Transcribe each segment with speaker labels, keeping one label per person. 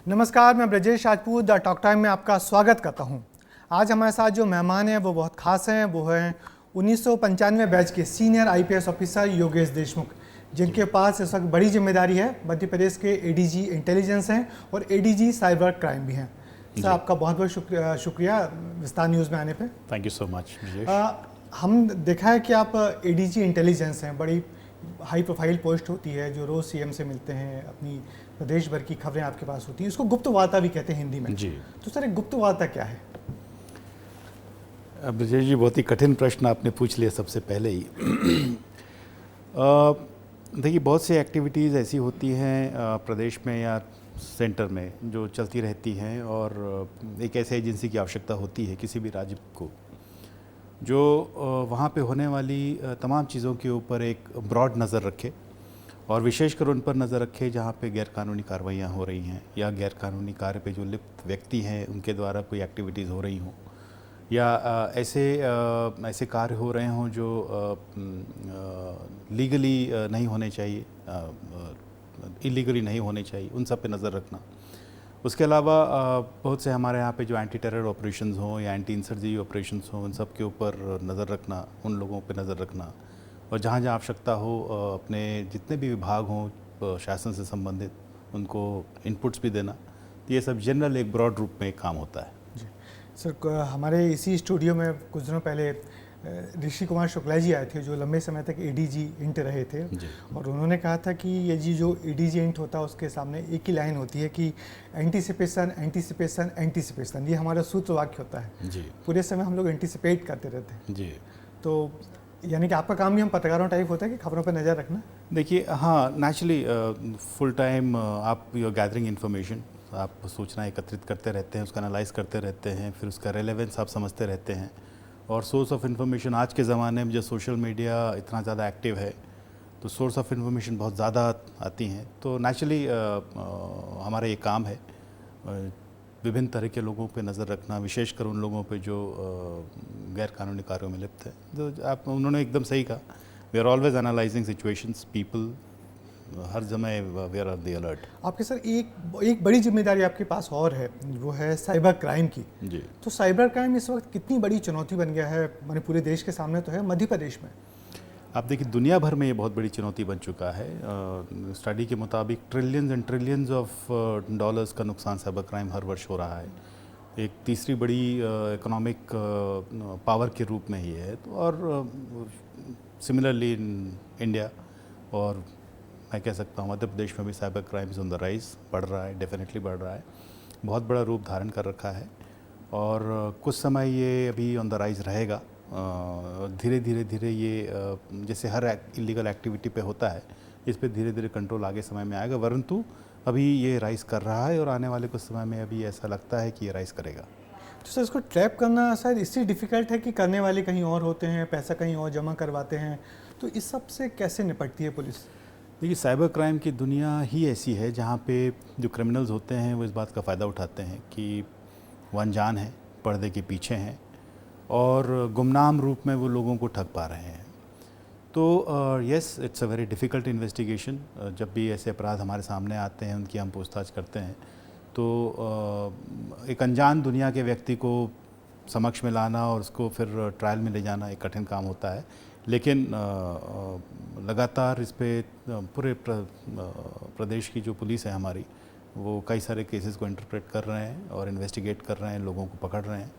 Speaker 1: नमस्कार, मैं Brajesh Rajput the talk time में आपका स्वागत करता हूं। आज हमारे साथ जो मेहमान हैं वो बहुत खास हैं। वो हैं 1995 बैच के senior IPS officer Yogesh Deshmukh, जिनके पास इस वक्त बड़ी जिम्मेदारी है। मध्य प्रदेश के एडीजी इंटेलिजेंस हैं और एडीजी साइबर क्राइम भी हैं। सर, आपका बहुत बहुत शुक्रिया विस्तार न्यूज़ में आने पे।
Speaker 2: Thank you so much Brajesh.
Speaker 1: हम देखा है कि आप एडीजी इंटेलिजेंस हैं, बड़ी हाई प्रोफाइल पोस्ट होती है, जो रोज़ सीएम से मिलते हैं, अपनी प्रदेश भर की खबरें आपके पास होती हैं। इसको गुप्त वार्ता भी कहते हैं हिंदी में
Speaker 2: जी।
Speaker 1: तो सर, एक गुप्त वार्ता क्या है?
Speaker 2: ब्रजेश जी, बहुत ही कठिन प्रश्न आपने पूछ लिया सबसे पहले ही। देखिए, बहुत सी एक्टिविटीज़ ऐसी होती हैं प्रदेश में या सेंटर में जो चलती रहती हैं, और एक ऐसे एजेंसी की आवश्यकता होती है किसी भी राज्य को, जो वहाँ पे होने वाली तमाम चीज़ों के ऊपर एक ब्रॉड नज़र रखे, और विशेषकर उन पर नज़र रखे जहाँ पे गैरकानूनी कार्रवाइयाँ हो रही हैं, या गैरकानूनी कार्य पे जो लिप्त व्यक्ति हैं उनके द्वारा कोई एक्टिविटीज़ हो रही हों, या ऐसे कार्य हो रहे हों जो लीगली नहीं होने चाहिए, इलीगली नहीं होने चाहिए, उन सब पे नज़र रखना। उसके अलावा बहुत से हमारे यहाँ पे जो एंटी टेरर ऑपरेशंस हों या एंटी इंसर्जी ऑपरेशंस हों, उन सब के ऊपर नज़र रखना, उन लोगों पे नज़र रखना, और जहाँ जहाँ आवश्यकता हो अपने जितने भी विभाग हों शासन से संबंधित, उनको इनपुट्स भी देना। तो ये सब जनरल एक ब्रॉड रूप में एक काम होता है।
Speaker 1: जी सर, हमारे इसी स्टूडियो में कुछ दिनों पहले ऋषि कुमार शुक्ला जी आए थे, जो लंबे समय तक एडीजी इंट रहे थे। और उन्होंने कहा था कि ये जी जो एडीजी इंट होता है उसके सामने एक ही लाइन होती है कि एंटीसिपेशन एंटीसिपेशन एंटीसिपेशन। ये हमारा सूत्र वाक्य होता है जी। पूरे समय हम लोग एंटीसिपेट करते रहते हैं जी। तो यानी कि आपका काम भी हम पत्रकारों टाइप होता है कि खबरों पर नज़र रखना।
Speaker 2: देखिए, हाँ, नेचुरली फुल टाइम आप यू आर गैदरिंग इन्फॉर्मेशन, आप सूचना एकत्रित करते रहते हैं, उसका एनालाइज करते रहते हैं, फिर उसका रेलेवेंस आप समझते रहते हैं। और सोर्स ऑफ इन्फॉर्मेशन आज के ज़माने में जो सोशल मीडिया इतना ज़्यादा एक्टिव है, तो सोर्स ऑफ इन्फॉर्मेशन बहुत ज़्यादा आती हैं। तो नेचुरली हमारा ये काम है विभिन्न तरह के लोगों पे नज़र रखना, विशेषकर उन लोगों पे जो गैर कानूनी कार्यों में लिप्त है। तो उन्होंने एकदम सही कहा, we are always analyzing situations, people, हर समय we are on the alert.
Speaker 1: आपके सर एक बड़ी जिम्मेदारी आपके पास और है, वो है साइबर क्राइम की जी। तो साइबर क्राइम इस वक्त कितनी बड़ी चुनौती बन गया है, माने पूरे देश के सामने तो है, मध्य प्रदेश में
Speaker 2: आप देखिए दुनिया भर में ये बहुत बड़ी चुनौती बन चुका है। स्टडी के मुताबिक trillions and trillions of dollars का नुकसान साइबर क्राइम हर वर्ष हो रहा है। एक तीसरी बड़ी इकोनॉमिक पावर के रूप में ही है। तो और सिमिलरली इन इंडिया, और मैं कह सकता हूँ मध्य प्रदेश में भी cyber crime is on the rise, बढ़ रहा है, डेफिनेटली बढ़ रहा है, बहुत बड़ा रूप धारण कर रखा है। और कुछ समय ये अभी ऑन द राइज रहेगा। धीरे धीरे ये जैसे हर इलीगल एक्टिविटी पे होता है, इस पे धीरे धीरे कंट्रोल आगे समय में आएगा, परंतु अभी ये राइज कर रहा है और आने वाले कुछ समय में अभी ऐसा लगता है कि ये राइज करेगा।
Speaker 1: तो सर, इसको ट्रैप करना शायद इससे डिफ़िकल्ट है कि करने वाले कहीं और होते हैं, पैसा कहीं और जमा करवाते हैं, तो इस सब से कैसे निपटती है पुलिस?
Speaker 2: देखिए, साइबर क्राइम की दुनिया ही ऐसी है जहाँ पे जो क्रिमिनल्स होते हैं वो इस बात का फ़ायदा उठाते हैं कि वो अनजान हैं, पर्दे के पीछे हैं, और गुमनाम रूप में वो लोगों को ठग पा रहे हैं। तो yes, it's a very difficult investigation. जब भी ऐसे अपराध हमारे सामने आते हैं, उनकी हम पूछताछ करते हैं, तो एक अनजान दुनिया के व्यक्ति को समक्ष में लाना और उसको फिर ट्रायल में ले जाना एक कठिन काम होता है। लेकिन लगातार इस पे पूरे प्रदेश की जो पुलिस है हमारी, वो कई सारे केसेस को इंटरप्रेट कर रहे हैं और इन्वेस्टिगेट कर रहे हैं, लोगों को पकड़ रहे हैं।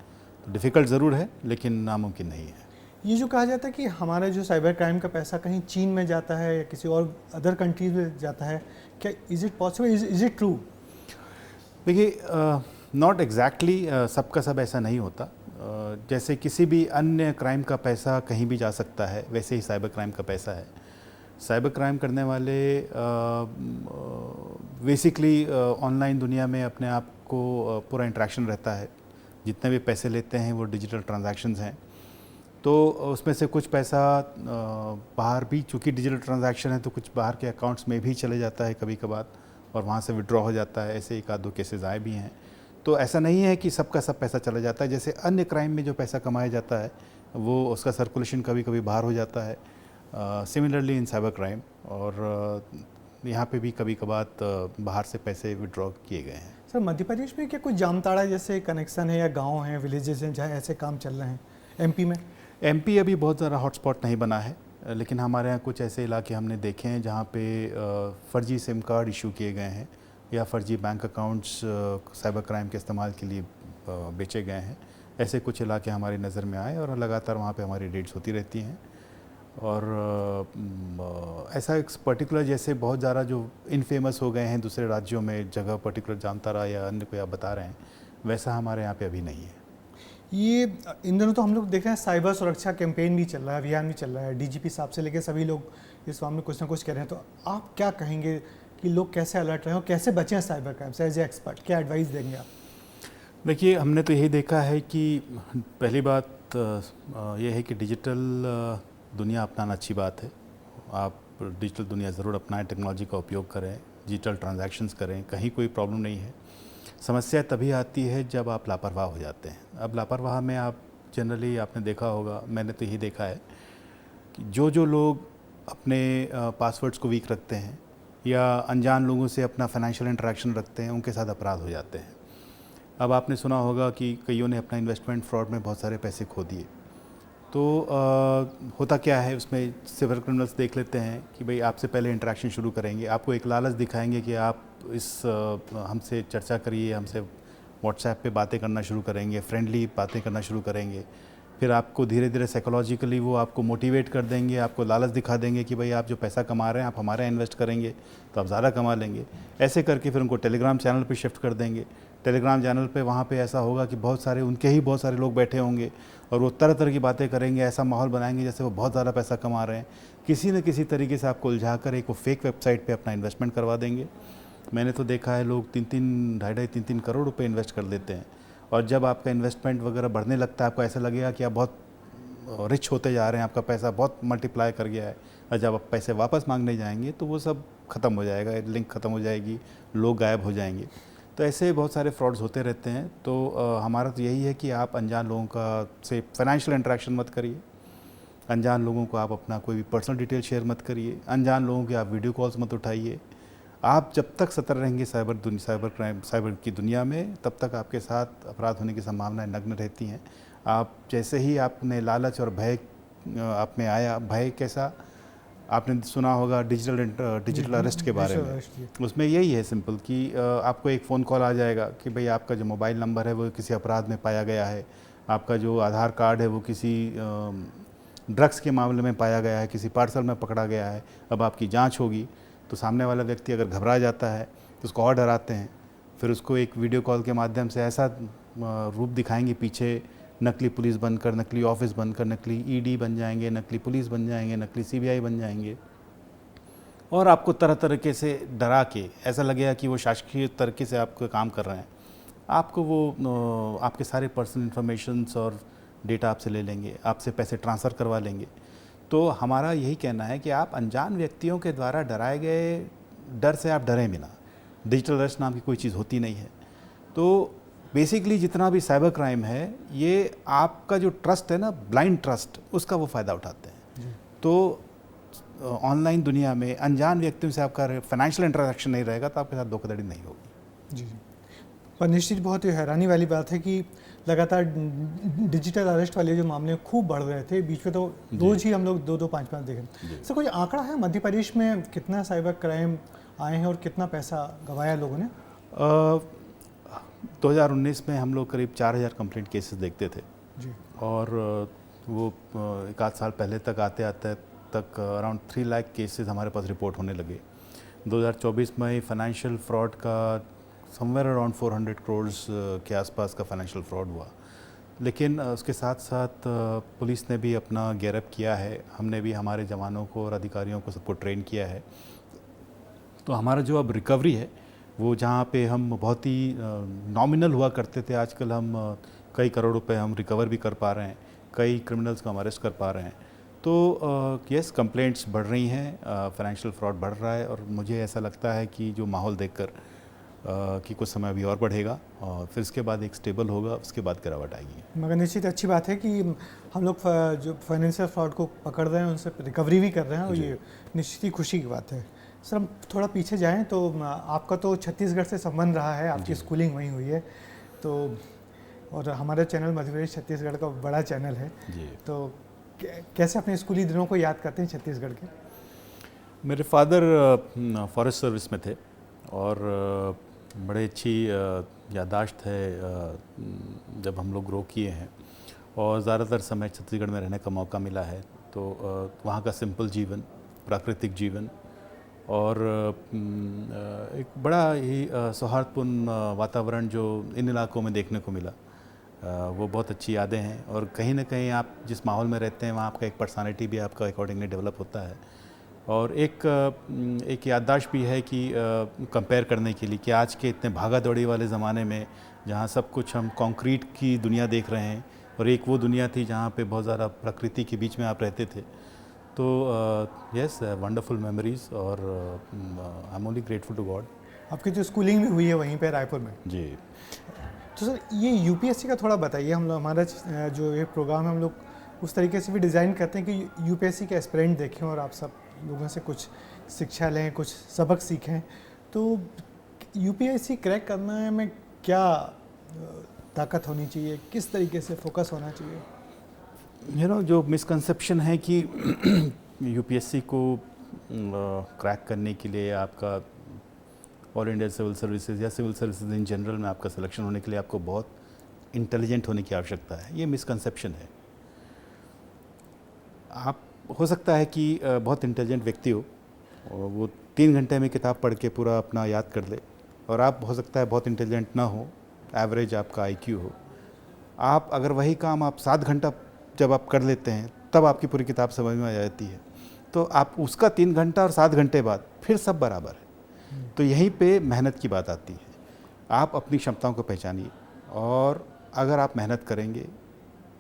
Speaker 2: तो डिफ़िकल्ट ज़रूर है, लेकिन नामुमकिन नहीं है।
Speaker 1: ये जो कहा जाता है कि हमारा जो साइबर क्राइम का पैसा कहीं चीन में जाता है या किसी और अदर कंट्रीज में जाता है, क्या is it possible, is it true?
Speaker 2: देखिए, नॉट एग्जैक्टली सबका सब ऐसा नहीं होता। जैसे किसी भी अन्य क्राइम का पैसा कहीं भी जा सकता है, वैसे ही साइबर क्राइम का पैसा है। साइबर क्राइम करने वाले बेसिकली ऑनलाइन दुनिया में अपने आप को पूरा इंटरेक्शन रहता है। जितने भी पैसे लेते हैं वो डिजिटल ट्रांजैक्शंस हैं, तो उसमें से कुछ पैसा बाहर भी, चूँकि डिजिटल ट्रांजैक्शन है तो कुछ बाहर के अकाउंट्स में भी चले जाता है कभी कभार, और वहाँ से विड्रॉ हो जाता है। ऐसे एक आध दो केसेस आए भी हैं। तो ऐसा नहीं है कि सबका सब पैसा चला जाता है। जैसे अन्य क्राइम में जो पैसा कमाया जाता है वो उसका सर्कुलेशन कभी कभी बाहर हो जाता है। सिमिलरली इन साइबर क्राइम, और यहाँ पे भी कभी कभार बाहर से पैसे विड्रॉ किए गए हैं।
Speaker 1: सर मध्य प्रदेश में क्या कोई जामताड़ा जैसे कनेक्शन है या गांव हैं, विलेजेस हैं जहाँ ऐसे काम चल रहे हैं? एमपी में?
Speaker 2: एमपी अभी बहुत ज़्यादा हॉटस्पॉट नहीं बना है, लेकिन हमारे यहाँ कुछ ऐसे इलाके हमने देखे हैं जहाँ पे फर्जी सिम कार्ड इशू किए गए हैं या फर्जी बैंक अकाउंट्स साइबर क्राइम के इस्तेमाल के लिए बेचे गए हैं। ऐसे कुछ इलाके हमारी नज़र में आए और लगातार वहाँ पे हमारी रेड्स होती रहती हैं। और ऐसा एक पर्टिकुलर जैसे बहुत ज़्यादा जो इनफेमस हो गए हैं दूसरे राज्यों में जगह, पर्टिकुलर जामताड़ा या अन्य कोई आप बता रहे हैं, वैसा हमारे यहाँ पे अभी नहीं है।
Speaker 1: ये इन दिनों तो हम लोग देख रहे हैं साइबर सुरक्षा कैंपेन भी चल रहा है, अभियान भी चल रहा है, डीजीपी साहब से लेकर सभी लोग इस मामले में कुछ ना कुछ कह रहे हैं। तो आप क्या कहेंगे कि लोग कैसे अलर्ट रहें और कैसे बचें साइबर क्राइम से? एज ए एक्सपर्ट क्या एडवाइस देंगे आप?
Speaker 2: देखिए, हमने तो यही देखा है कि पहली बात ये है कि डिजिटल दुनिया अपनाना अच्छी बात है। आप डिजिटल दुनिया ज़रूर अपनाएं, टेक्नोलॉजी का उपयोग करें, डिजिटल ट्रांजैक्शंस करें, कहीं कोई प्रॉब्लम नहीं है। समस्या तभी आती है जब आप लापरवाह हो जाते हैं। अब लापरवाह में आप जनरली आपने देखा होगा, मैंने तो यही देखा है कि जो लोग अपने पासवर्ड्स को वीक रखते हैं या अनजान लोगों से अपना फाइनेंशियल इंटरेक्शन रखते हैं, उनके साथ अपराध हो जाते हैं। अब आपने सुना होगा कि कईयों ने अपना इन्वेस्टमेंट फ्रॉड में बहुत सारे पैसे खो दिए। तो होता क्या है, उसमें साइबर क्रिमिनल्स देख लेते हैं कि भाई आपसे पहले इंटरेक्शन शुरू करेंगे, आपको एक लालच दिखाएंगे कि आप हमसे चर्चा करिए, हमसे व्हाट्सएप पे बातें करना शुरू करेंगे, फ्रेंडली बातें करना शुरू करेंगे। फिर आपको धीरे धीरे साइकोलॉजिकली वो आपको मोटिवेट कर देंगे, आपको लालच दिखा देंगे कि भाई आप जो पैसा कमा रहे हैं आप हमारे यहाँ इन्वेस्ट करेंगे तो आप ज़्यादा कमा लेंगे। ऐसे करके फिर उनको टेलीग्राम चैनल पे शिफ्ट कर देंगे। टेलीग्राम चैनल पे वहाँ पे ऐसा होगा कि बहुत सारे लोग बैठे होंगे और वो तरह तरह की बातें करेंगे, ऐसा माहौल बनाएंगे जैसे वो बहुत ज़्यादा पैसा कमा रहे हैं। किसी न किसी तरीके से आपको उलझा कर एक वो फेक वेबसाइट पे अपना इन्वेस्टमेंट करवा देंगे। मैंने तो देखा है लोग 3-3 करोड़ रुपए इन्वेस्ट कर देते हैं और जब आपका इन्वेस्टमेंट वगैरह बढ़ने लगता है, आपको ऐसा लगेगा कि आप बहुत रिच होते जा रहे हैं, आपका पैसा बहुत मल्टीप्लाई कर गया है, और जब आप पैसे वापस मांगने जाएंगे तो वो सब ख़त्म हो जाएगा, लिंक ख़त्म हो जाएगी, लोग गायब हो जाएंगे। तो ऐसे बहुत सारे फ्रॉड्स होते रहते हैं। तो हमारा तो यही है कि आप अनजान लोगों का से फाइनेंशियल इंटरेक्शन मत करिए, अनजान लोगों को आप अपना कोई भी पर्सनल डिटेल शेयर मत करिए, अनजान लोगों के आप वीडियो कॉल्स मत उठाइए। आप जब तक सतर्क रहेंगे साइबर की दुनिया में, तब तक आपके साथ अपराध होने की संभावनाएं नग्न रहती हैं। आप जैसे ही आपने लालच और भय आप में आया, भय कैसा, आपने सुना होगा डिजिटल अरेस्ट के बारे में, उसमें यही है सिंपल कि आपको एक फ़ोन कॉल आ जाएगा कि भाई आपका जो मोबाइल नंबर है वो किसी अपराध में पाया गया है, आपका जो आधार कार्ड है वो किसी ड्रग्स के मामले में पाया गया है, किसी पार्सल में पकड़ा गया है, अब आपकी जांच होगी। तो सामने वाला व्यक्ति अगर घबरा जाता है तो उसको और डराते हैं, फिर उसको एक वीडियो कॉल के माध्यम से ऐसा रूप दिखाएंगे, पीछे नकली पुलिस बनकर, नकली ऑफिस बनकर नकली ईडी बन जाएंगे, नकली पुलिस बन जाएंगे, नकली सीबीआई बन जाएंगे, और आपको तरह तरीके से डरा के ऐसा लगेगा कि वो शासकीय तरीके से आपको काम कर रहे हैं। आपको वो आपके सारे पर्सनल इन्फॉर्मेशंस और डेटा आपसे ले लेंगे, आपसे पैसे ट्रांसफ़र करवा लेंगे। तो हमारा यही कहना है कि आप अनजान व्यक्तियों के द्वारा डराए गए डर से आप डरें बिना। डिजिटल अरेस्ट नाम की कोई चीज़ होती नहीं है। तो बेसिकली जितना भी साइबर क्राइम है, ये आपका जो ट्रस्ट है ना, ब्लाइंड ट्रस्ट, उसका वो फ़ायदा उठाते हैं। तो ऑनलाइन दुनिया में अनजान व्यक्तियों से आपका फाइनेंशियल इंटरेक्शन नहीं रहेगा तो आपके साथ धोखाधड़ी नहीं होगी।
Speaker 1: जी, पर निश्चित बहुत ही हैरानी वाली बात है कि लगातार डिजिटल अरेस्ट वाले जो मामले खूब बढ़ रहे थे, बीच में तो रोज ही हम लोग 2-5 देखें। सर कोई आंकड़ा है मध्य प्रदेश में कितना साइबर क्राइम आए हैं और कितना पैसा गंवाया लोगों ने?
Speaker 2: 2019 में हम लोग करीब 4000 कंप्लेंट केसेस देखते थे
Speaker 1: जी, और
Speaker 2: वो एक आध साल पहले तक आते तक अराउंड 3 लाख केसेस हमारे पास रिपोर्ट होने लगे। 2024 में फाइनेंशियल फ्रॉड का समवेयर अराउंड 400 करोड़ के आसपास का फाइनेंशियल फ्रॉड हुआ। लेकिन उसके साथ साथ पुलिस ने भी अपना गेयरअप किया है, हमने भी हमारे जवानों को और अधिकारियों को सबको ट्रेन किया है। तो हमारा जो अब रिकवरी है वो जहाँ पे हम बहुत ही नॉमिनल हुआ करते थे, आजकल हम कई करोड़ रुपए हम रिकवर भी कर पा रहे हैं, कई क्रिमिनल्स को हम अरेस्ट कर पा रहे हैं। तो यस, कंप्लेंट्स बढ़ रही हैं, फाइनेंशियल फ्रॉड बढ़ रहा है, और मुझे ऐसा लगता है कि जो माहौल देखकर कि कुछ समय अभी और बढ़ेगा और फिर इसके बाद एक स्टेबल होगा, उसके बाद गिरावट आएगी।
Speaker 1: मगर निश्चित अच्छी बात है कि हम लोग जो फाइनेंशियल फ्रॉड को पकड़ रहे हैं, उनसे रिकवरी भी कर रहे हैं, और ये निश्चित ही खुशी की बात है। सर हम थोड़ा पीछे जाएं तो आपका तो छत्तीसगढ़ से संबंध रहा है, आपकी स्कूलिंग वहीं हुई है, तो और हमारा चैनल मध्य प्रदेश छत्तीसगढ़ का बड़ा चैनल है
Speaker 2: जी।
Speaker 1: तो कैसे अपने स्कूली दिनों को याद करते हैं छत्तीसगढ़ के?
Speaker 2: मेरे फादर फॉरेस्ट सर्विस में थे और बड़े अच्छी याददाश्त है जब हम लोग ग्रो किए हैं और ज़्यादातर समय छत्तीसगढ़ में रहने का मौका मिला है। तो वहाँ का सिंपल जीवन, प्राकृतिक जीवन और एक बड़ा ही सौहार्दपूर्ण वातावरण जो इन इलाकों में देखने को मिला, वो बहुत अच्छी यादें हैं। और कहीं ना कहीं आप जिस माहौल में रहते हैं वहाँ आपका एक पर्सनालिटी भी आपका अकॉर्डिंगली डेवलप होता है। और एक याददाश्त भी है कि कंपेयर करने के लिए कि आज के इतने भागा दौड़ी वाले ज़माने में जहाँ सब कुछ हम कंक्रीट की दुनिया देख रहे हैं और एक वो दुनिया थी जहाँ पे बहुत ज़्यादा प्रकृति के बीच में आप रहते थे। तो यस, वंडरफुल मेमोरीज और I am only grateful to God.
Speaker 1: आपकी जो स्कूलिंग भी हुई है वहीं पे रायपुर में
Speaker 2: जी।
Speaker 1: तो सर ये यूपीएससी का थोड़ा बताइए। हम लोग हमारा जो ये प्रोग्राम है हम लोग उस तरीके से भी डिज़ाइन करते हैं कि यूपीएससी के एस्पिरेंट देखें और आप सब लोगों से कुछ शिक्षा लें, कुछ सबक सीखें। तो यूपीएससी क्रैक करने में क्या ताकत होनी चाहिए, किस तरीके से फोकस होना चाहिए?
Speaker 2: जो मिसकंसेप्शन है कि यूपीएससी को क्रैक करने के लिए आपका ऑल इंडिया सिविल सर्विसेज या सिविल सर्विसेज इन जनरल में आपका सिलेक्शन होने के लिए आपको बहुत इंटेलिजेंट होने की आवश्यकता है, ये मिसकंसेप्शन है। आप हो सकता है कि बहुत इंटेलिजेंट व्यक्ति हो और वो 3 घंटे में किताब पढ़ के पूरा अपना याद कर ले, और आप हो सकता है बहुत इंटेलिजेंट ना हो, एवरेज आपका आईक्यू हो। आप अगर वही काम आप 7 घंटा जब आप कर लेते हैं तब आपकी पूरी किताब समझ में आ जाती है। तो आप उसका 3 घंटा और 7 घंटे बाद फिर सब बराबर है। तो यहीं पे मेहनत की बात आती है। आप अपनी क्षमताओं को पहचानिए और अगर आप मेहनत करेंगे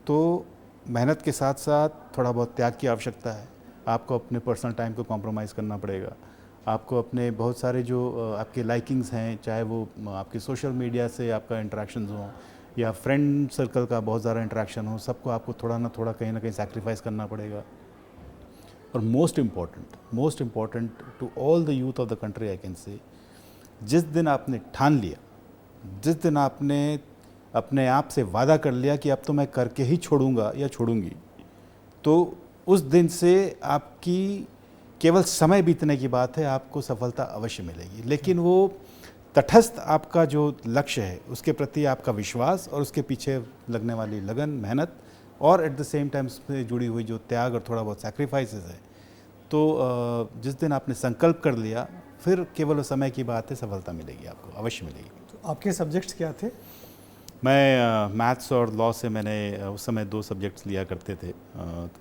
Speaker 2: तो मेहनत के साथ साथ थोड़ा बहुत त्याग की आवश्यकता है। आपको अपने पर्सनल टाइम को कॉम्प्रोमाइज़ करना पड़ेगा। आपको अपने बहुत सारे जो आपके लाइकिंग्स हैं, चाहे वो आपके सोशल मीडिया से आपका इंटरेक्शंस हों या फ्रेंड सर्कल का बहुत ज़्यादा इंटरेक्शन हो, सबको आपको थोड़ा ना कहीं सैक्रिफाइस करना पड़ेगा। और most important to all the youth of the country I can say, जिस दिन आपने ठान लिया, जिस दिन आपने अपने आप से वादा कर लिया कि अब तो मैं करके ही छोड़ूंगा या छोड़ूंगी, तो उस दिन से आपकी केवल समय बीतने की बात है, आपको सफलता अवश्य मिलेगी। लेकिन वो तटस्थ आपका जो लक्ष्य है उसके प्रति आपका विश्वास और उसके पीछे लगने वाली लगन, मेहनत और एट द सेम टाइम उससे जुड़ी हुई जो त्याग और थोड़ा बहुत सैक्रिफाइसेस है, तो जिस दिन आपने संकल्प कर लिया फिर केवल समय की बात है, सफलता मिलेगी, आपको अवश्य मिलेगी।
Speaker 1: तो आपके सब्जेक्ट्स क्या थे?
Speaker 2: मैं मैथ्स और लॉ से, मैंने उस समय 2 सब्जेक्ट्स लिया करते थे।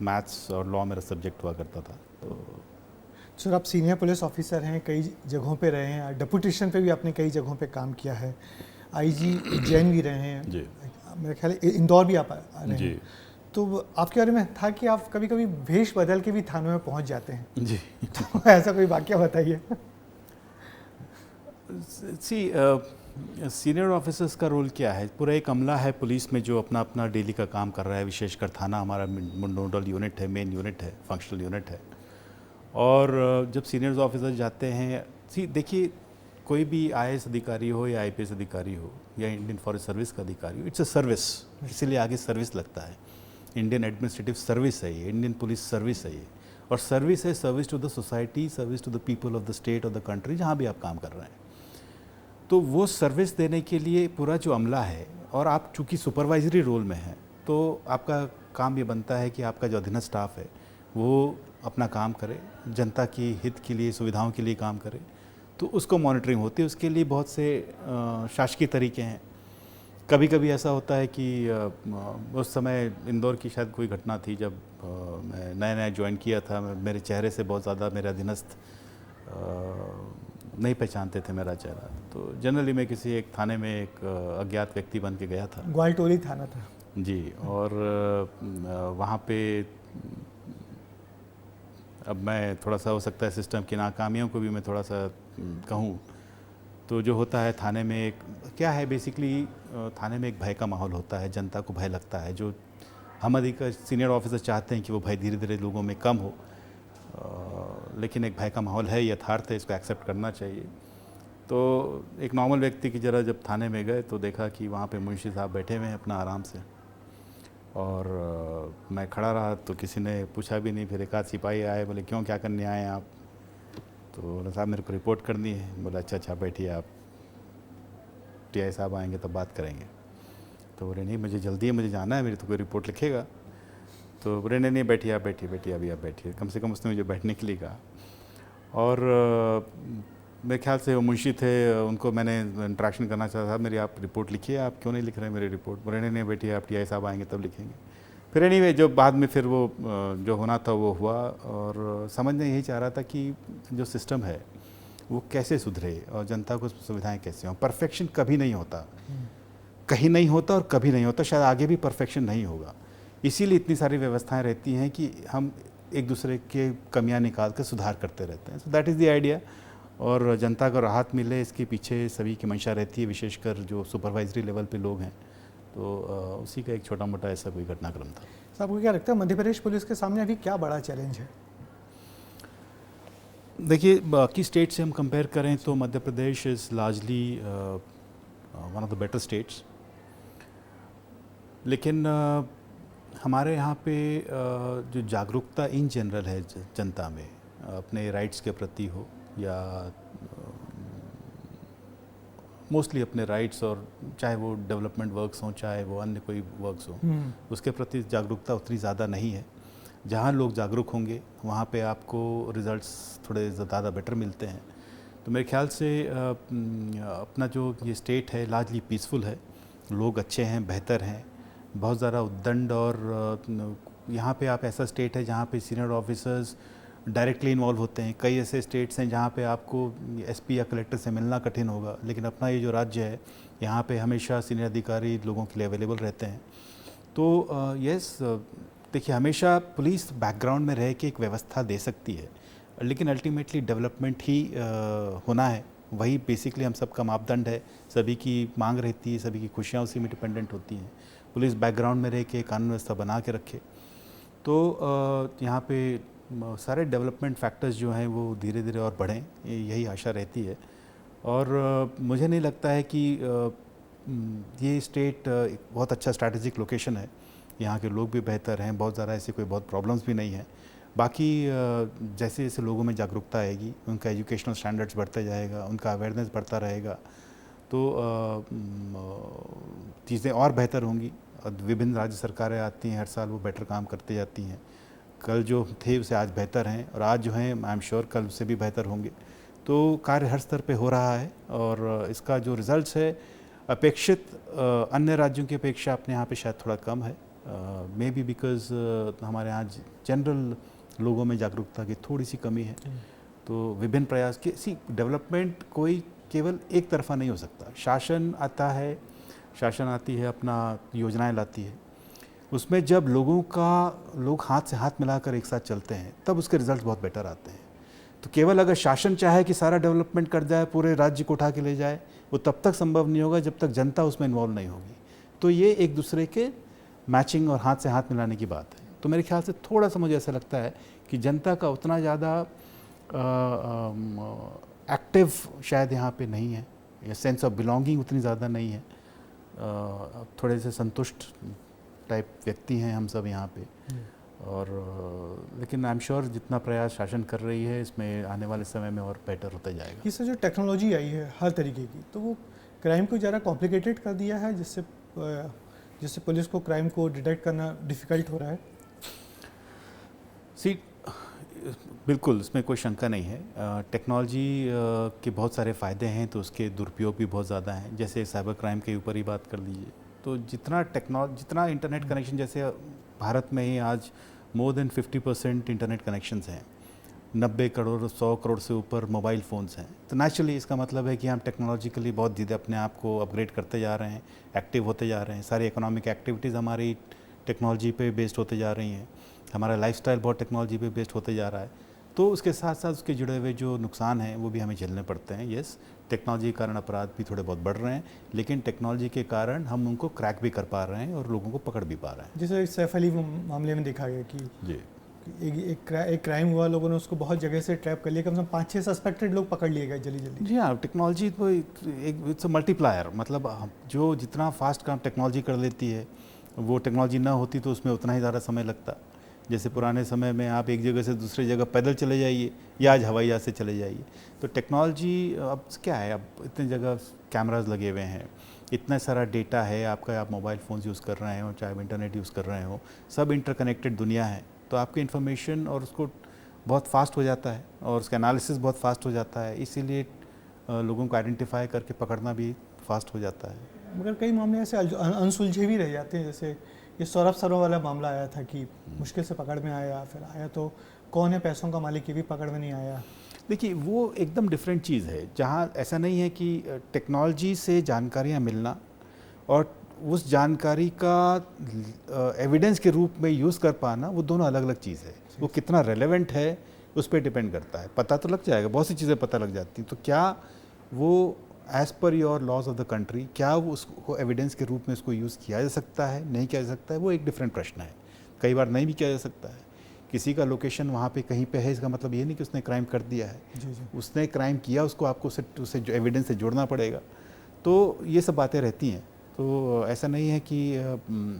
Speaker 2: मैथ्स और लॉ मेरा सब्जेक्ट हुआ करता था। तो
Speaker 1: सर आप सीनियर पुलिस ऑफिसर हैं, कई जगहों पे रहे हैं, डिप्यूटेशन पे भी आपने कई जगहों पे काम किया है, आईजी उज्जैन भी रहे हैं
Speaker 2: जी,
Speaker 1: मेरे ख्याल इंदौर भी आप रहे
Speaker 2: जी
Speaker 1: हैं। तो आपके बारे में था कि आप कभी कभी भेष बदल के भी थानों में पहुंच जाते हैं
Speaker 2: जी।
Speaker 1: तो ऐसा कोई वाकया बताइए।
Speaker 2: सीनियर ऑफिसर्स का रोल क्या है? पूरा एक अमला है पुलिस में जो अपना अपना डेली का काम कर रहा है। विशेषकर थाना हमारा नोडल यूनिट है, मेन यूनिट है, फंक्शनल यूनिट है। और जब सीनियर ऑफिसर जाते हैं, देखिए कोई भी आईएएस अधिकारी हो या आईपीएस अधिकारी हो या इंडियन फॉरेस्ट सर्विस का अधिकारी हो, इट्स अ सर्विस, इसीलिए आगे सर्विस लगता है। इंडियन एडमिनिस्ट्रेटिव सर्विस है ये, इंडियन पुलिस सर्विस है ये, और सर्विस है service to the society, service to the people of the state और द कंट्री, जहाँ भी आप काम कर रहे हैं। तो वो सर्विस देने के लिए पूरा जो अमला है, और आप चूँकि सुपरवाइजरी रोल में हैं, तो आपका काम ये बनता है कि आपका जो अधीनस्थ स्टाफ है वो अपना काम करे, जनता की हित के लिए, सुविधाओं के लिए काम करे, तो उसको मॉनिटरिंग होती है। उसके लिए बहुत से शासकीय तरीके हैं। कभी कभी ऐसा होता है कि उस समय इंदौर की शायद कोई घटना थी जब मैं नया ज्वाइन किया था, मेरे चेहरे से बहुत ज़्यादा मेरे अधीनस्थ नहीं पहचानते थे मेरा चेहरा। तो जनरली मैं किसी एक थाने में एक अज्ञात व्यक्ति बन के गया था,
Speaker 1: ग्वालटोली थाना था
Speaker 2: जी। और वहाँ पे अब मैं थोड़ा सा हो सकता है सिस्टम की नाकामियों को भी मैं थोड़ा सा कहूँ, तो जो होता है थाने में एक क्या है, बेसिकली थाने में एक भय का माहौल होता है, जनता को भय लगता है। जो हम अधिक सीनियर ऑफिसर चाहते हैं कि वो भय धीरे धीरे लोगों में कम हो, लेकिन एक भय का माहौल है, यथार्थ है, इसको एक्सेप्ट करना चाहिए। तो एक नॉर्मल व्यक्ति की जरा जब थाने में गए तो देखा कि वहाँ पे मुंशी साहब बैठे हुए हैं अपना आराम से, और मैं खड़ा रहा तो किसी ने पूछा भी नहीं। फिर एक आध सिपाही आए, बोले क्यों, क्या करने आए हैं आप? तो बोला साहब मेरे को रिपोर्ट करनी है। बोला अच्छा बैठिए, आप टीआई साहब आएंगे तब बात करेंगे। तो बोले नहीं मुझे जल्दी है, मुझे जाना है, मेरी तो कोई रिपोर्ट लिखेगा। तो बोले नहीं बैठिए, आप बैठिए अभी आप बैठिए। कम से कम उसने मुझे बैठने के लिए कहा। और मेरे ख्याल से वो मुंशी थे, उनको मैंने इंट्रैक्शन करना चाहा था, मेरी आप रिपोर्ट लिखिए, आप क्यों नहीं लिख रहे हैं मेरी रिपोर्ट? बोले नहीं बैठिए, आप टीआई साहब आएंगे तब लिखेंगे। फिर एनीवे जो बाद में फिर वो जो होना था वो हुआ, और समझने यही चाह रहा था कि जो सिस्टम है वो कैसे सुधरे और जनता को सुविधाएं कैसे हों। परफेक्शन कभी नहीं होता, कहीं नहीं होता और कभी नहीं होता, शायद आगे भी परफेक्शन नहीं होगा। इसीलिए इतनी सारी व्यवस्थाएं रहती हैं कि हम एक दूसरे के कमियां निकाल कर सुधार करते रहते हैं। So that is the idea. और जनता को राहत मिले, इसके पीछे सभी की मंशा रहती है, विशेषकर जो सुपरवाइजरी लेवल पे लोग हैं। तो उसी का एक छोटा मोटा ऐसा कोई घटनाक्रम था।
Speaker 1: तो आपको क्या लगता है मध्य प्रदेश पुलिस के सामने अभी क्या बड़ा चैलेंज है?
Speaker 2: देखिए बाकी स्टेट से हम कंपेयर करें तो Madhya Pradesh is largely one of the better states. लेकिन हमारे यहाँ पे जो जागरूकता इन जनरल है जनता में अपने राइट्स के प्रति हो, या मोस्टली अपने राइट्स, और चाहे वो डेवलपमेंट वर्क्स हों चाहे वो अन्य कोई वर्क्स हों, उसके प्रति जागरूकता उतनी ज़्यादा नहीं है। जहाँ लोग जागरूक होंगे वहाँ पे आपको रिज़ल्ट्स थोड़े ज़्यादा बेटर मिलते हैं। तो मेरे ख्याल से अपना जो ये स्टेट है लार्जली पीसफुल है, लोग अच्छे हैं, बेहतर हैं, बहुत ज़्यादा उद्दंड। और यहाँ पे आप ऐसा स्टेट है जहाँ पे सीनियर ऑफिसर्स डायरेक्टली इन्वॉल्व होते हैं। कई ऐसे स्टेट्स हैं जहाँ पे आपको एसपी या कलेक्टर से मिलना कठिन होगा, लेकिन अपना ये जो राज्य है यहाँ पे हमेशा सीनियर अधिकारी लोगों के लिए अवेलेबल रहते हैं। तो यस, देखिए हमेशा पुलिस बैकग्राउंड में रह के एक व्यवस्था दे सकती है, लेकिन अल्टीमेटली डेवलपमेंट ही होना है, वही बेसिकली हम सबका मापदंड है। सभी की मांग रहती है, सभी की खुशियाँ उसी में डिपेंडेंट होती हैं। पुलिस बैकग्राउंड में रह के कानून व्यवस्था बना के रखे तो यहाँ पे सारे डेवलपमेंट फैक्टर्स जो हैं वो धीरे धीरे और बढ़ें, यही आशा रहती है। और मुझे नहीं लगता है कि ये स्टेट बहुत अच्छा स्ट्रैटेजिक लोकेशन है, यहाँ के लोग भी बेहतर हैं, बहुत ज़्यादा ऐसी कोई बहुत प्रॉब्लम्स भी नहीं हैं। बाकी जैसे जैसे लोगों में जागरूकता आएगी, उनका एजुकेशनल स्टैंडर्ड्स बढ़ता जाएगा, उनका अवेयरनेस बढ़ता रहेगा, तो चीज़ें और बेहतर होंगी। विभिन्न राज्य सरकारें आती हैं, हर साल वो बेटर काम करते जाती हैं। कल जो थे उसे आज बेहतर हैं, और आज जो हैं आई एम श्योर कल उससे भी बेहतर होंगे। तो कार्य हर स्तर पे हो रहा है, और इसका जो रिज़ल्ट्स है अपेक्षित अन्य राज्यों की अपेक्षा अपने यहाँ पे शायद थोड़ा कम है। मे बी बिकॉज हमारे यहाँ जनरल लोगों में जागरूकता की थोड़ी सी कमी है। तो विभिन्न प्रयास की डेवलपमेंट कोई केवल एक तरफा नहीं हो सकता। शासन आता है, शासन आती है, अपना योजनाएं लाती है, उसमें जब लोग हाथ से हाथ मिलाकर एक साथ चलते हैं तब उसके रिजल्ट बहुत बेटर आते हैं। तो केवल अगर शासन चाहे कि सारा डेवलपमेंट कर जाए, पूरे राज्य को उठा के ले जाए, वो तब तक संभव नहीं होगा जब तक जनता उसमें इन्वॉल्व नहीं होगी। तो ये एक दूसरे के मैचिंग और हाथ से हाथ मिलाने की बात है। तो मेरे ख्याल से थोड़ा सा मुझे ऐसा लगता है कि जनता का उतना ज़्यादा एक्टिव शायद यहाँ पे नहीं है, या सेंस ऑफ बिलोंगिंग उतनी ज़्यादा नहीं है। थोड़े से संतुष्ट टाइप व्यक्ति हैं हम सब यहाँ पे। और लेकिन आई एम श्योर जितना प्रयास शासन कर रही है इसमें आने वाले समय में और बेटर होता जाएगा।
Speaker 1: इससे जो टेक्नोलॉजी आई है हर तरीके की, तो वो क्राइम को ज़्यादा कॉम्प्लिकेटेड कर दिया है, जिससे पुलिस को क्राइम को डिटेक्ट करना डिफ़िकल्ट हो रहा है।
Speaker 2: बिल्कुल, इसमें कोई शंका नहीं है। टेक्नोलॉजी के बहुत सारे फ़ायदे हैं तो उसके दुरुपयोग भी बहुत ज़्यादा हैं। जैसे साइबर क्राइम के ऊपर ही बात कर लीजिए, तो जितना इंटरनेट कनेक्शन, जैसे भारत में ही आज मोर देन 50% इंटरनेट कनेक्शंस हैं, 90 करोड़ 100 करोड़ से ऊपर मोबाइल फ़ोन्स हैं। तो नेचुरली इसका मतलब है कि हम टेक्नोलॉजिकली बहुत ज़्यादा अपने आप को अपग्रेड करते जा रहे हैं, एक्टिव होते जा रहे हैं। सारी इकोनॉमिक एक्टिविटीज़ हमारी टेक्नोलॉजी पे बेस्ड होते जा रही हैं, हमारा लाइफस्टाइल बहुत टेक्नोलॉजी पे बेस्ड होते जा रहा है। तो उसके साथ साथ उसके जुड़े हुए जो नुकसान हैं वो भी हमें झेलने पड़ते हैं। यस, टेक्नोलॉजी के कारण अपराध भी थोड़े बहुत बढ़ रहे हैं, लेकिन टेक्नोलॉजी के कारण हम उनको क्रैक भी कर पा रहे हैं और लोगों को पकड़ भी पा रहे हैं।
Speaker 1: जैसे सैफ अली मामले में देखा गया कि
Speaker 2: जी
Speaker 1: एक क्राइम हुआ, लोगों ने उसको बहुत जगह से ट्रैप कर लिया, कम से कम 5-6 सस्पेक्टेड लोग पकड़ लिए गए जल्दी जल्दी।
Speaker 2: जी हाँ, टेक्नोलॉजी तो एक इट्स अ मल्टीप्लायर, मतलब जो जितना फास्ट काम टेक्नोलॉजी कर लेती है, वो टेक्नोलॉजी ना होती तो उसमें उतना ही ज़्यादा समय लगता। जैसे पुराने समय में आप एक जगह से दूसरी जगह पैदल चले जाइए या आज हवाई जहाज़ से चले जाइए। तो टेक्नोलॉजी अब क्या है, अब इतनी जगह कैमराज लगे हुए हैं, इतना सारा डेटा है आपका, आप मोबाइल फ़ोन्स यूज़ कर रहे हो, चाहे इंटरनेट यूज़ कर रहे हो, सब इंटरकनेक्टेड दुनिया है। तो आपकी इन्फॉर्मेशन और उसको बहुत फास्ट हो जाता है और उसका एनालिसिस बहुत फास्ट हो जाता है, इसीलिए लोगों को आइडेंटिफाई करके पकड़ना भी फास्ट हो जाता है।
Speaker 1: मगर कई मामले ऐसे अनसुलझे भी रह जाते हैं, जैसे ये सौरभ सरोवर वाला मामला आया था कि मुश्किल से पकड़ में आया, फिर आया तो कौन है पैसों का मालिक ये भी पकड़ में नहीं आया।
Speaker 2: देखिए, वो एकदम डिफरेंट चीज़ है, जहाँ ऐसा नहीं है कि टेक्नोलॉजी से जानकारियाँ मिलना और उस जानकारी का एविडेंस के रूप में यूज़ कर पाना, वो दोनों अलग अलग चीज़ है। वो कितना रेलेवेंट है उस पर डिपेंड करता है। पता तो लग जाएगा, बहुत सी चीज़ें पता लग जाती हैं, तो क्या वो as per your laws of the country, क्या वो उसको एविडेंस के रूप में उसको यूज़ किया जा सकता है, नहीं किया जा सकता है, वो एक डिफरेंट प्रश्न है। कई बार नहीं भी किया जा सकता है। किसी का लोकेशन वहाँ पे कहीं पे है, इसका मतलब ये नहीं कि उसने क्राइम कर दिया है।
Speaker 1: जी जी।
Speaker 2: उसने क्राइम किया, उसको आपको उसे जो एविडेंस से जोड़ना पड़ेगा। तो ये सब बातें रहती हैं। तो ऐसा नहीं है कि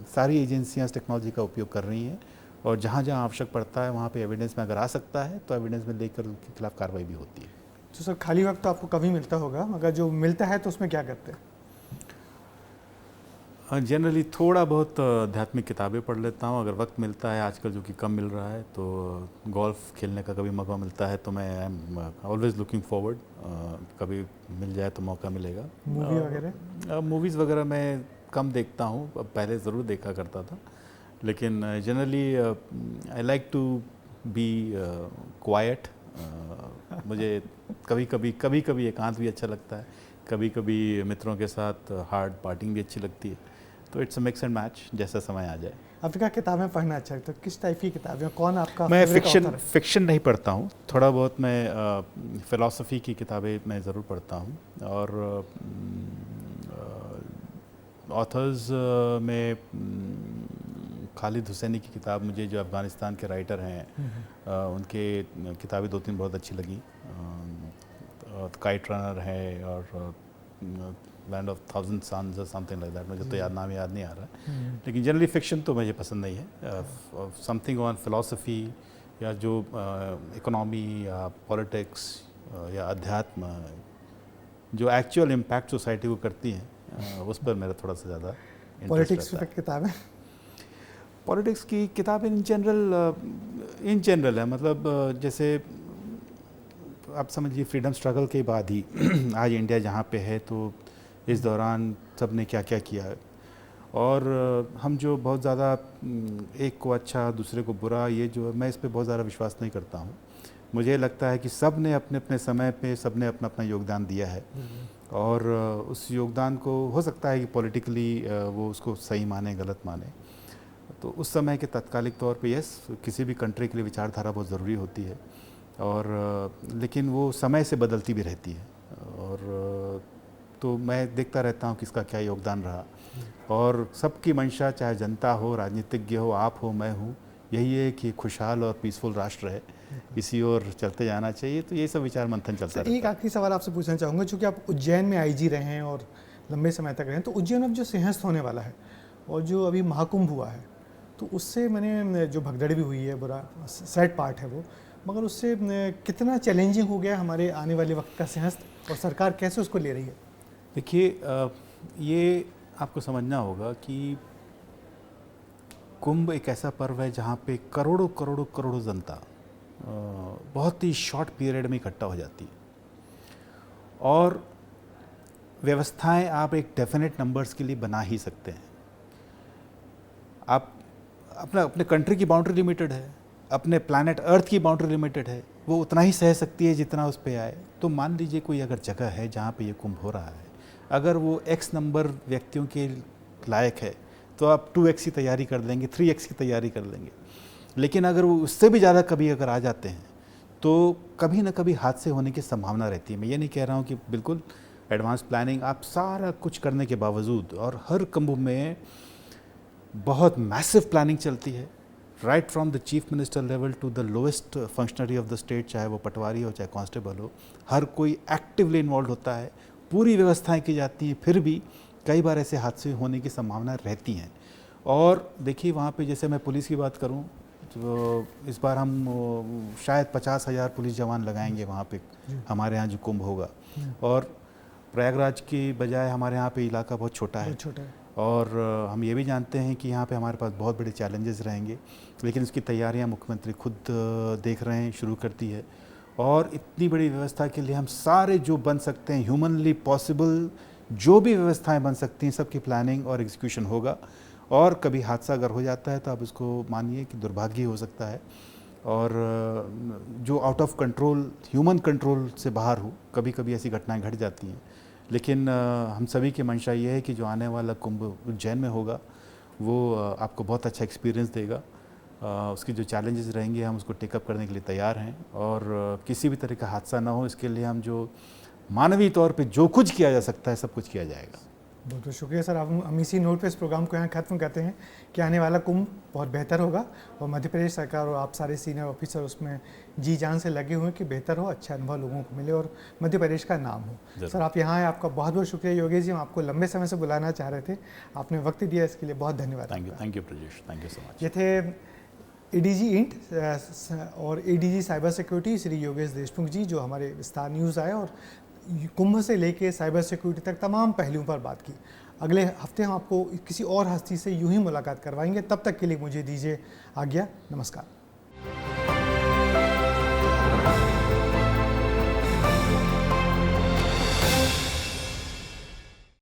Speaker 2: सारी एजेंसियाँ इस टेक्नोलॉजी का उपयोग कर रही हैं, और जहाँ जहाँ आवश्यक पड़ता है वहाँ पे एविडेंस में अगर आ सकता है तो एविडेंस में लेकर उनके खिलाफ कार्रवाई भी होती है।
Speaker 1: तो सर, खाली वक्त तो आपको कभी मिलता होगा, मगर जो मिलता है तो उसमें क्या करते हैं?
Speaker 2: जनरली थोड़ा बहुत आध्यात्मिक किताबें पढ़ लेता हूँ अगर वक्त मिलता है, आजकल जो कि कम मिल रहा है। तो गोल्फ़ खेलने का कभी मौका मिलता है तो मैं I am always looking forward, कभी मिल जाए तो मौका मिलेगा।
Speaker 1: मूवी वगैरह?
Speaker 2: मूवीज़ वगैरह मैं कम देखता हूँ, अब पहले ज़रूर देखा करता था, लेकिन generally I like to be quiet. मुझे कभी कभी एकांत भी अच्छा लगता है, कभी कभी मित्रों के साथ हार्ड पार्टिंग भी अच्छी लगती है। तो it's a mix and match, जैसा समय आ जाए।
Speaker 1: आपका किताबें पढ़ना अच्छा है, तो किस टाइप की किताबें, कौन आपका
Speaker 2: मैं
Speaker 1: फेवरेट ऑथर है?
Speaker 2: फिक्शन नहीं पढ़ता हूँ, थोड़ा बहुत मैं फ़िलासफ़ी की किताबें मैं ज़रूर पढ़ता हूँ। और ऑथर्स में खालिद हुसैनी की किताब, मुझे जो अफ़गानिस्तान के राइटर हैं उनके किताबें 2-3 बहुत अच्छी लगी। काइट रनर है और लैंड ऑफ थाउजेंड सन्स और समथिंग लाइक दैट, मुझे तो नाम याद नहीं आ रहा है। लेकिन जनरली फिक्शन तो मुझे पसंद नहीं है। समथिंग ऑन फिलॉसफी या जो इकोनॉमी या पॉलिटिक्स या अध्यात्म जो एक्चुअल इम्पैक्ट सोसाइटी को करती हैं, उस पर मेरा थोड़ा सा ज़्यादा
Speaker 1: पॉलिटिक्स की किताबें?
Speaker 2: पॉलिटिक्स की किताबें इन जनरल है, मतलब जैसे आप समझिए फ्रीडम स्ट्रगल के बाद ही आज इंडिया जहाँ पे है, तो इस दौरान सब ने क्या क्या किया है। और हम जो बहुत ज़्यादा एक को अच्छा दूसरे को बुरा, ये जो मैं इस पे बहुत ज़्यादा विश्वास नहीं करता हूँ। मुझे लगता है कि सब ने अपने अपने समय पे सब ने अपना अपना योगदान दिया है, और उस योगदान को हो सकता है कि पॉलिटिकली वो उसको सही माने गलत माने। तो उस समय के तात्कालिक तौर पे यस, किसी भी कंट्री के लिए विचारधारा बहुत ज़रूरी होती है, और लेकिन वो समय से बदलती भी रहती है। और तो मैं देखता रहता हूँ किसका क्या योगदान रहा, और सबकी मंशा, चाहे जनता हो, राजनीतिज्ञ हो, आप हो, मैं हूँ, यही है कि खुशहाल और पीसफुल राष्ट्र है, इसी ओर चलते जाना चाहिए। तो ये सब विचार मंथन चलता रहता है।
Speaker 1: एक आखिरी सवाल आपसे पूछना चाहूँगा, चूँकि आप उज्जैन में आईजी रहे हैं और लंबे समय तक रहे हैं, तो उज्जैन अब जो सिंहस्थ होने वाला है और जो अभी महाकुंभ हुआ है, तो उससे मैंने जो भगदड़ भी हुई है, बुरा सैड पार्ट है वो, मगर उससे कितना चैलेंजिंग हो गया हमारे आने वाले वक्त का सिंहस्थ, और सरकार कैसे उसको ले रही है?
Speaker 2: देखिए, ये आपको समझना होगा कि कुंभ एक ऐसा पर्व है जहाँ पे करोड़ों करोड़ों करोड़ों जनता बहुत ही शॉर्ट पीरियड में इकट्ठा हो जाती है, और व्यवस्थाएं आप एक डेफिनेट नंबर्स के लिए बना ही सकते हैं। आप अपने कंट्री की बाउंड्री लिमिटेड है, अपने प्लैनेट अर्थ की बाउंड्री लिमिटेड है, वो उतना ही सह सकती है जितना उस पे आए। तो मान लीजिए कोई अगर जगह है जहाँ पे ये कुंभ हो रहा है, अगर वो x नंबर व्यक्तियों के लायक है, तो आप 2x की तैयारी कर लेंगे, 3x की तैयारी कर लेंगे। लेकिन अगर वो उससे भी ज़्यादा कभी अगर आ जाते हैं, तो कभी ना कभी हादसे होने की संभावना रहती है। मैं ये नहीं कह रहा हूँ कि बिल्कुल एडवांस प्लानिंग आप सारा कुछ करने के बावजूद, और हर कुंभ में बहुत मैसिव प्लानिंग चलती है, right from the chief minister level to the lowest functionary of the state, चाहे वो पटवारी हो चाहे कांस्टेबल हो, हर कोई एक्टिवली इन्वॉल्व होता है, पूरी व्यवस्थाएं की जाती हैं, फिर भी कई बार ऐसे हादसे होने की संभावना रहती हैं। और देखिए वहाँ पे जैसे मैं पुलिस की बात करूँ तो इस बार हम शायद 50,000 पुलिस जवान लगाएंगे वहाँ पे हमारे यहाँ जो कुंभ होगा। और प्रयागराज की बजाय हमारे यहाँ पे इलाका बहुत छोटा है, और हम ये भी जानते हैं कि यहाँ पे हमारे पास बहुत बड़े चैलेंजेस रहेंगे, लेकिन इसकी तैयारियाँ मुख्यमंत्री खुद देख रहे हैं, शुरू करती है। और इतनी बड़ी व्यवस्था के लिए हम सारे जो बन सकते हैं, ह्यूमनली पॉसिबल जो भी व्यवस्थाएं बन सकती हैं, सबकी प्लानिंग और एग्जीक्यूशन होगा। और कभी हादसा अगर हो जाता है तो आप इसको मानिए कि दुर्भाग्य हो सकता है, और जो out of control, human control से बाहर हो, कभी कभी ऐसी घटनाएं घट जाती हैं। लेकिन हम सभी की मंशा ये है कि जो आने वाला कुंभ उज्जैन में होगा वो आपको बहुत अच्छा एक्सपीरियंस देगा। उसकी जो चैलेंजेस रहेंगे हम उसको टेकअप करने के लिए तैयार हैं, और किसी भी तरह का हादसा ना हो इसके लिए हम जो मानवीय तौर पे जो कुछ किया जा सकता है सब कुछ किया जाएगा।
Speaker 1: बहुत बहुत शुक्रिया सर। हम इसी नोट पे इस प्रोग्राम को यहाँ खत्म करते हैं कि आने वाला कुंभ बहुत बेहतर होगा, और मध्य प्रदेश सरकार और आप सारे सीनियर ऑफिसर उसमें जी जान से लगे हुए हैं कि बेहतर हो, अच्छा अनुभव लोगों को मिले और मध्य प्रदेश का नाम हो। सर आप यहाँ आए, आपका बहुत बहुत शुक्रिया। योगेश जी, हम आपको लंबे समय से बुलाना चाह रहे थे, आपने वक्त दिया, इसके लिए बहुत धन्यवाद।
Speaker 2: Thank you Prajesh, thank you so much.
Speaker 1: ये थे एडीजी इंट और ADG cyber security Shri Yogesh Deshmukh ji, जो हमारे स्टार न्यूज़ आए और कुंभ से लेके साइबर सिक्योरिटी तक तमाम पहलुओं पर बात की। अगले हफ्ते हम आपको किसी और हस्ती से यूं ही मुलाकात करवाएंगे, तब तक के लिए मुझे दीजिए आज्ञा। नमस्कार।